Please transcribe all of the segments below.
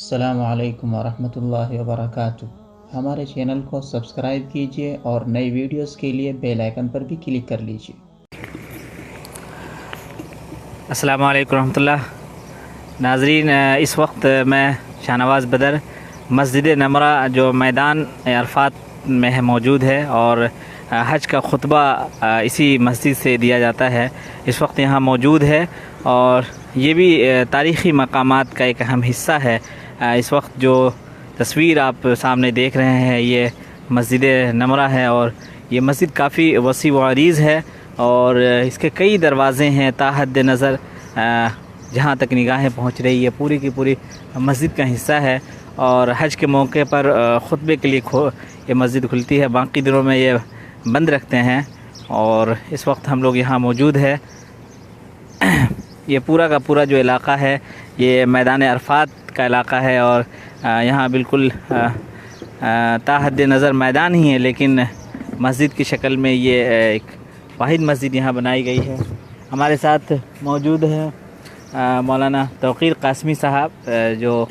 السلام علیکم ورحمۃ اللہ وبرکاتہ۔ ہمارے چینل کو سبسکرائب کیجیے اور نئی ویڈیوز کے لیے بیل آئیکن پر بھی کلک کر لیجیے۔ السلام علیکم ورحمۃ اللہ۔ ناظرین، اس وقت میں شاہ نواز بدر مسجد نمرہ جو میدان عرفات میں موجود ہے اور حج کا خطبہ اسی مسجد سے دیا جاتا ہے، اس وقت یہاں موجود ہے اور یہ بھی تاریخی مقامات کا ایک اہم حصہ ہے۔ اس وقت جو تصویر آپ سامنے دیکھ رہے ہیں یہ مسجد نمرہ ہے اور یہ مسجد کافی وسیع و عریض ہے اور اس کے کئی دروازے ہیں تا حد نظر جہاں تک نگاہیں پہنچ رہی ہے پوری کی پوری مسجد کا حصہ ہے اور حج کے موقع پر خطبے کے لیے یہ مسجد کھلتی ہے، باقی دنوں میں یہ بند رکھتے ہیں اور اس وقت ہم لوگ یہاں موجود ہے۔ یہ پورا کا پورا جو علاقہ ہے یہ میدان عرفات کا علاقہ ہے اور یہاں بالکل تا حد نظر میدان ہی ہے، لیکن مسجد کی شکل میں یہ ایک واحد مسجد یہاں بنائی گئی ہے۔ ہمارے ساتھ موجود ہے مولانا توقیر قاسمی صاحب جو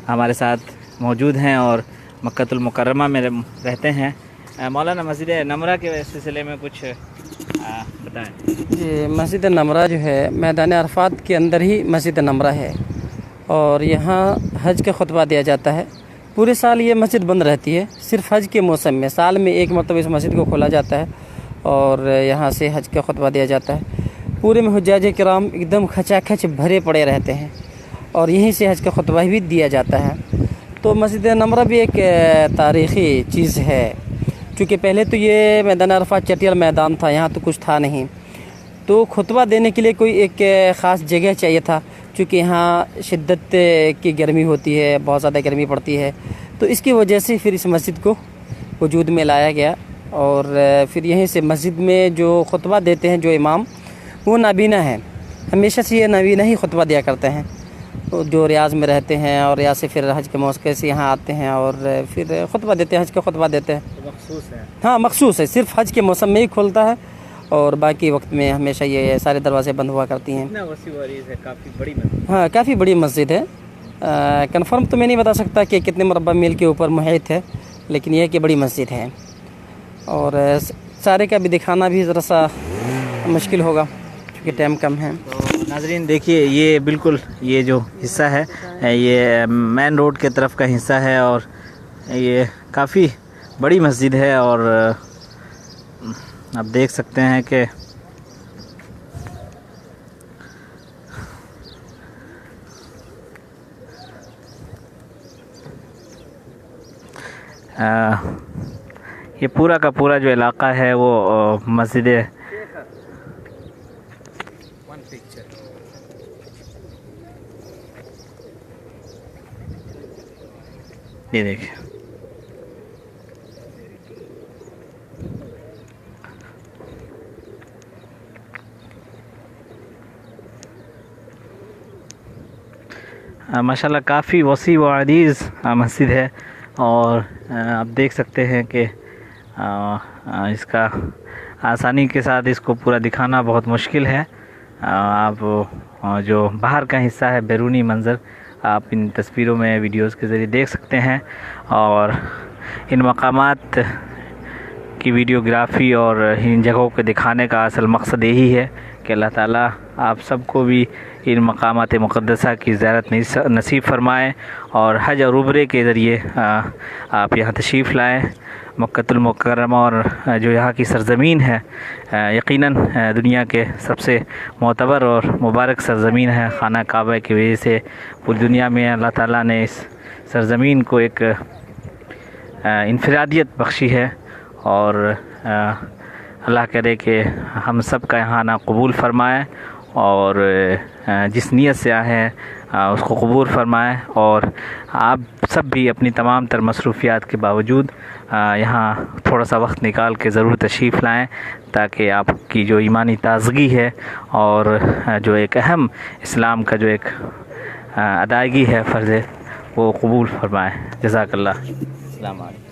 ہمارے ساتھ موجود ہیں اور مکہ المکرمہ میں رہتے ہیں۔ مولانا، مسجد نمرہ کے سلسلے میں کچھ بتائیں۔ جی، مسجد نمرہ جو ہے میدان عرفات کے اندر ہی مسجد نمرہ ہے اور یہاں حج کا خطبہ دیا جاتا ہے۔ پورے سال یہ مسجد بند رہتی ہے، صرف حج کے موسم میں سال میں ایک مرتبہ اس مسجد کو کھولا جاتا ہے اور یہاں سے حج کا خطبہ دیا جاتا ہے۔ پورے میں حجاج کرام ایک دم کھچا کھچ بھرے پڑے رہتے ہیں اور یہیں سے حج کا خطبہ بھی دیا جاتا ہے۔ تو مسجد نمرہ بھی ایک تاریخی چیز ہے، کیونکہ پہلے تو یہ میدان عرفات چٹیل میدان تھا، یہاں تو کچھ تھا نہیں، تو خطبہ دینے کے لیے کوئی ایک خاص جگہ چاہیے تھا، چونکہ یہاں شدت کی گرمی ہوتی ہے، بہت زیادہ گرمی پڑتی ہے، تو اس کی وجہ سے پھر اس مسجد کو وجود میں لایا گیا اور پھر یہیں سے مسجد میں جو خطبہ دیتے ہیں جو امام وہ نابینا ہے، ہمیشہ سے یہ نابینا ہی خطبہ دیا کرتے ہیں، جو ریاض میں رہتے ہیں اور ریاض سے پھر حج کے موقع سے یہاں آتے ہیں اور پھر خطبہ دیتے ہیں، حج کا خطبہ دیتے ہیں۔ مخصوص ہے؟ ہاں، مخصوص ہے، صرف حج کے موسم میں ہی کھلتا ہے اور باقی وقت میں ہمیشہ یہ سارے دروازے بند ہوا کرتی ہیں۔ اتنا وسیع و عریض ہے، کافی بڑی مسجد۔ ہاں، کافی بڑی مسجد ہے، کنفرم تو میں نہیں بتا سکتا کہ کتنے مربع میل کے اوپر محیط ہے، لیکن یہ کہ بڑی مسجد ہے اور سارے کا بھی دکھانا بھی ذرا سا مشکل ہوگا کیونکہ ٹائم کم ہے۔ تو ناظرین دیکھیے، یہ بالکل یہ جو حصہ ہے یہ مین روڈ کے طرف کا حصہ ہے اور یہ کافی بڑی مسجد ہے اور آپ دیکھ سکتے ہیں کہ یہ پورا کا پورا جو علاقہ ہے وہ مسجد یہ دیکھیں ماشاءاللہ کافی وسیع و عریض مسجد ہے اور آپ دیکھ سکتے ہیں کہ اس کا آسانی کے ساتھ اس کو پورا دکھانا بہت مشکل ہے۔ آپ جو باہر کا حصہ ہے، بیرونی منظر آپ ان تصویروں میں ویڈیوز کے ذریعے دیکھ سکتے ہیں اور ان مقامات کی ویڈیوگرافی اور ان جگہوں کو دکھانے کا اصل مقصد یہی ہے کہ اللہ تعالیٰ آپ سب کو بھی ان مقامات مقدسہ کی زیارت نصیب فرمائے اور حج اور عمرے کے ذریعے آپ یہاں تشریف لائیں۔ مکہ المکرمہ اور جو یہاں کی سرزمین ہے یقیناً دنیا کے سب سے معتبر اور مبارک سرزمین ہے، خانہ کعبہ کی وجہ سے پوری دنیا میں اللہ تعالیٰ نے اس سرزمین کو ایک انفرادیت بخشی ہے اور اللہ کرے کہ ہم سب کا یہاں آنا قبول فرمائے اور جس نیت سے آئے ہیں اس کو قبول فرمائے اور آپ سب بھی اپنی تمام تر مصروفیات کے باوجود یہاں تھوڑا سا وقت نکال کے ضرور تشریف لائیں تاکہ آپ کی جو ایمانی تازگی ہے اور جو ایک اہم اسلام کا جو ایک ادائیگی ہے فرض ہے وہ قبول فرمائے۔ جزاک اللہ۔ السلام علیکم۔